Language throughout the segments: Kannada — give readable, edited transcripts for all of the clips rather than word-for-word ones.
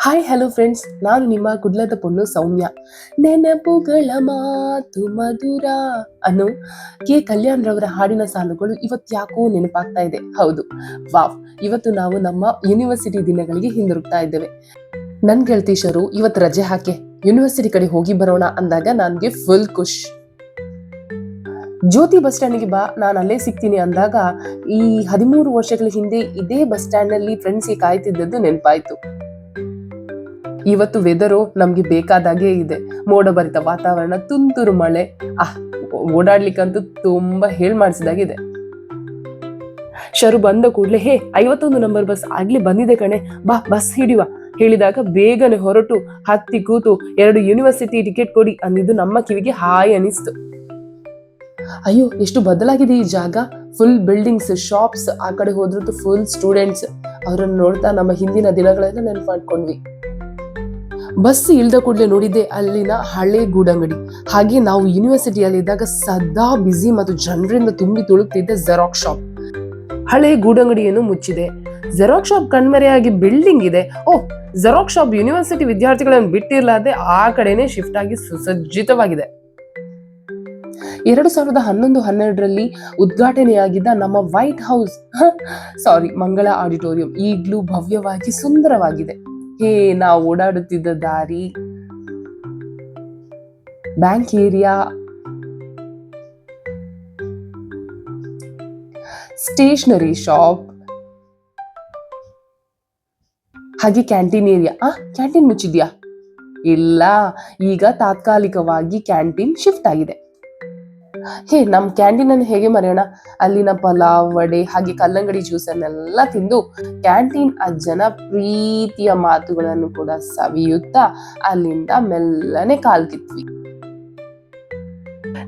ಹಾಯ್ ಹಲೋ ಫ್ರೆಂಡ್ಸ್, ನಾನು ನಿಮ್ಮ ಕುಡ್ಲದ ಪೊಣ್ಣು ಸೌಮ್ಯ. ನೆನಪುಗಳ ಮಾತು ಮಧುರ ಅನ್ನೋ ಕೆ ಕಲ್ಯಾಣ್ ರವರ ಹಾಡಿನ ಸಾಲುಗಳು ಇವತ್ತು ಯಾಕೋ ನೆನಪಾಗ್ತಾ ಇದೆ. ಹೌದು, ವಾವ್, ಇವತ್ತು ನಾವು ನಮ್ಮ ಯೂನಿವರ್ಸಿಟಿ ದಿನಗಳಿಗೆ ಹಿಂದಿರುಗ್ತಾ ಇದ್ದೇವೆ. ನನ್ ಗೆಳತಿ ಶರು ಇವತ್ತು ರಜೆ ಹಾಕೆ ಯೂನಿವರ್ಸಿಟಿ ಕಡೆ ಹೋಗಿ ಬರೋಣ ಅಂದಾಗ ನನ್ಗೆ ಫುಲ್ ಖುಷ್. ಜ್ಯೋತಿ ಬಸ್ ಸ್ಟ್ಯಾಂಡ್ಗೆ ಬಾ, ನಾನು ಅಲ್ಲೇ ಸಿಗ್ತೀನಿ ಅಂದಾಗ ಈ 13 ವರ್ಷಗಳ ಹಿಂದೆ ಇದೇ ಬಸ್ ಸ್ಟ್ಯಾಂಡ್ ನಲ್ಲಿ ಫ್ರೆಂಡ್ಸ್ಗೆ ಕಾಯ್ತಿದ್ದದ್ದು ನೆನಪಾಯ್ತು. ಇವತ್ತು ವೆದರು ನಮ್ಗೆ ಬೇಕಾದಾಗೆ ಇದೆ. ಮೋಡ ಭರಿತ ವಾತಾವರಣ, ತುಂತುರು ಮಳೆ, ಓಡಾಡ್ಲಿಕ್ಕಂತೂ ತುಂಬಾ ಮಾಡಿಸಿದಾಗಿದೆ. ಶರು ಬಂದ ಕೂಡ್ಲೆ, ಹೇ 51 ನಂಬರ್ ಬಸ್ ಆಗ್ಲಿ ಬಂದಿದೆ ಕಣೆ, ಬಾ ಬಸ್ ಹಿಡಿಯುವ ಹೇಳಿದಾಗ ಬೇಗನೆ ಹೊರಟು ಹತ್ತಿ ಕೂತು 2 ಯೂನಿವರ್ಸಿಟಿ ಟಿಕೆಟ್ ಕೊಡಿ ಅಂದಿದ್ದು ನಮ್ಮ ಕಿವಿಗೆ ಹಾಯ್ ಅನಿಸ್ತು. ಅಯ್ಯೋ, ಎಷ್ಟು ಬದಲಾಗಿದೆ ಈ ಜಾಗ. ಫುಲ್ ಬಿಲ್ಡಿಂಗ್ಸ್, ಶಾಪ್ಸ್, ಆ ಕಡೆ ಹೋದ್ರದ್ದು ಫುಲ್ ಸ್ಟೂಡೆಂಟ್ಸ್. ಅವರನ್ನು ನೋಡ್ತಾ ನಮ್ಮ ಹಿಂದಿನ ದಿನಗಳೆಲ್ಲ ನೆನಪು ಮಾಡ್ಕೊಂಡ್ವಿ. ಬಸ್ ಇಳ್ದ ಕೂಡಲೇ ನೋಡಿದ್ದೆ ಅಲ್ಲಿನ ಹಳೆ ಗೂಡಂಗಡಿ. ಹಾಗೆ ನಾವು ಯೂನಿವರ್ಸಿಟಿಯಲ್ಲಿ ಇದ್ದಾಗ ಸದಾ ಬ್ಯುಸಿ ಮತ್ತು ಜನರಿಂದ ತುಂಬಿ ತುಳುಕ್ತಿದ್ದ ಜೆರಾಕ್ಸ್ ಶಾಪ್. ಹಳೆ ಗೂಡಂಗಡಿಯನ್ನು ಮುಚ್ಚಿದೆ, ಜೆರಾಕ್ಸ್ ಶಾಪ್ ಕಣ್ಮರೆಯಾಗಿ ಬಿಲ್ಡಿಂಗ್ ಇದೆ. ಜೆರಾಕ್ಸ್ ಶಾಪ್ ಯೂನಿವರ್ಸಿಟಿ ವಿದ್ಯಾರ್ಥಿಗಳನ್ನು ಬಿಟ್ಟಿರ್ಲಾದೆ ಆ ಕಡೆನೆ ಶಿಫ್ಟ್ ಆಗಿ ಸುಸಜ್ಜಿತವಾಗಿದೆ. 2011-12ರಲ್ಲಿ ಉದ್ಘಾಟನೆಯಾಗಿದ್ದ ನಮ್ಮ ವೈಟ್ ಹೌಸ್, ಮಂಗಳ ಆಡಿಟೋರಿಯಂ ಈಗ್ಲೂ ಭವ್ಯವಾಗಿ ಸುಂದರವಾಗಿದೆ. ನಾವು ಓಡಾಡುತ್ತಿದ್ದ ದಾರಿ, ಬ್ಯಾಂಕ್ ಏರಿಯಾ, ಸ್ಟೇಷನರಿ ಶಾಪ್, ಹಾಗೆ ಕ್ಯಾಂಟೀನ್ ಏರಿಯಾ. ಕ್ಯಾಂಟೀನ್ ಮುಚ್ಚಿದ್ಯಾ? ಇಲ್ಲ, ಈಗ ತಾತ್ಕಾಲಿಕವಾಗಿ ಕ್ಯಾಂಟೀನ್ ಶಿಫ್ಟ್ ಆಗಿದೆ. ನಮ್ ಕ್ಯಾಂಟೀನ್ ಅನ್ನು ಹೇಗೆ ಮರೆಯೋಣ? ಅಲ್ಲಿನ ಪಲಾವ್, ವಡೆ ಹಾಗೆ ಕಲ್ಲಂಗಡಿ ಜ್ಯೂಸ್ ಅನ್ನೆಲ್ಲ ತಿಂದು ಕ್ಯಾಂಟೀನ್ ಅಜ್ಜನ ಪ್ರೀತಿಯ ಮಾತುಗಳನ್ನು ಕೂಡ ಸವಿಯುತ್ತಾ ಅಲ್ಲಿಂದ ಮೆಲ್ಲನೆ ಕಾಲ್ಕಿತ್ವಿ.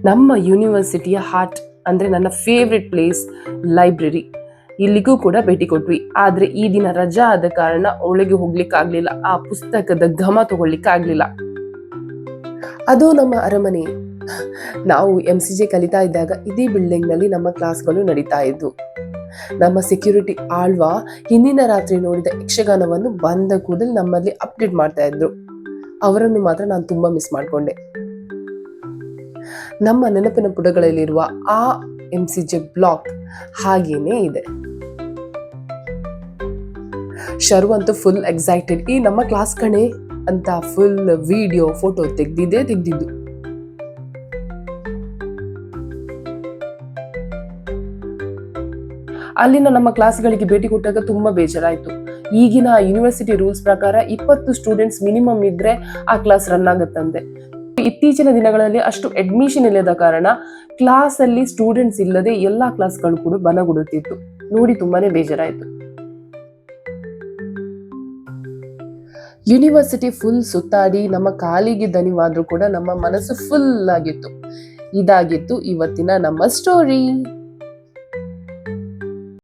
ನಮ್ಮ ಯೂನಿವರ್ಸಿಟಿಯ ಹಾರ್ಟ್ ಅಂದ್ರೆ ನನ್ನ ಫೇವ್ರೆಟ್ ಪ್ಲೇಸ್ ಲೈಬ್ರರಿ. ಇಲ್ಲಿಗೂ ಕೂಡ ಭೇಟಿ ಕೊಟ್ವಿ. ಆದ್ರೆ ಈ ದಿನ ರಜಾ ಆದ ಕಾರಣ ಒಳಗೆ ಹೋಗ್ಲಿಕ್ಕಾಗ್ಲಿಲ್ಲ, ಆ ಪುಸ್ತಕದ ಘಮ ತಗೊಳ್ಲಿಕ್ಕಾಗ್ಲಿಲ್ಲ. ಅದು ನಮ್ಮ ಅರಮನೆ. ನಾವು MCJ ಕಲಿತಾ ಇದ್ದಾಗ ಇದೇ ಬಿಲ್ಡಿಂಗ್ ನಲ್ಲಿ ನಮ್ಮ ಕ್ಲಾಸ್ಗಳು ನಡೀತಾ ಇದ್ವು. ನಮ್ಮ ಸೆಕ್ಯೂರಿಟಿ ಆಳ್ವ ಹಿಂದಿನ ರಾತ್ರಿ ನೋಡಿದ ಯಕ್ಷಗಾನವನ್ನು ಬಂದ ಕೂಡಲೇ ನಮ್ಮಲ್ಲಿ ಅಪ್ಡೇಟ್ ಮಾಡ್ತಾ ಇದ್ರು. ಅವರನ್ನು ಮಾತ್ರ ನಾನು ತುಂಬಾ ಮಿಸ್ ಮಾಡ್ಕೊಂಡೆ. ನಮ್ಮ ನೆನಪಿನ ಪುಟಗಳಲ್ಲಿರುವ ಆ MCJ ಬ್ಲಾಕ್ ಹಾಗೇನೆ ಇದೆ. ಶರು ಅಂತೂ ಫುಲ್ ಎಕ್ಸೈಟೆಡ್, ಈ ನಮ್ಮ ಕ್ಲಾಸ್ ಕಣೆ ಅಂತ ಫುಲ್ ವಿಡಿಯೋ ಫೋಟೋ ತೆಗ್ದಿದ್ದು. ಅಲ್ಲಿನ ನಮ್ಮ ಕ್ಲಾಸ್ಗಳಿಗೆ ಭೇಟಿ ಕೊಟ್ಟಾಗ ತುಂಬಾ ಬೇಜಾರಾಯ್ತು. ಈಗಿನ ಯೂನಿವರ್ಸಿಟಿ ರೂಲ್ಸ್ ಪ್ರಕಾರ 20 ಸ್ಟೂಡೆಂಟ್ಸ್ ಮಿನಿಮಮ್ ಇದ್ರೆ ಆ ಕ್ಲಾಸ್ ರನ್ ಆಗುತ್ತಂತೆ. ಇತ್ತೀಚಿನ ದಿನಗಳಲ್ಲಿ ಅಷ್ಟು ಅಡ್ಮಿಷನ್ ಇಲ್ಲದ ಕಾರಣ ಕ್ಲಾಸ್ ಅಲ್ಲಿ ಸ್ಟೂಡೆಂಟ್ಸ್ ಇಲ್ಲದೆ ಎಲ್ಲಾ ಕ್ಲಾಸ್ಗಳು ಕೂಡ ಬನಗುಡುತ್ತಿತ್ತು. ನೋಡಿ ತುಂಬಾನೇ ಬೇಜಾರಾಯ್ತು. ಯೂನಿವರ್ಸಿಟಿ ಫುಲ್ ಸುತ್ತಾಡಿ ನಮ್ಮ ಕಾಲಿಗೆ ದನಿವಾದ್ರೂ ಕೂಡ ನಮ್ಮ ಮನಸ್ಸು ಫುಲ್ ಆಗಿತ್ತು. ಇದಾಗಿತ್ತು ಇವತ್ತಿನ ನಮ್ಮ ಸ್ಟೋರಿ.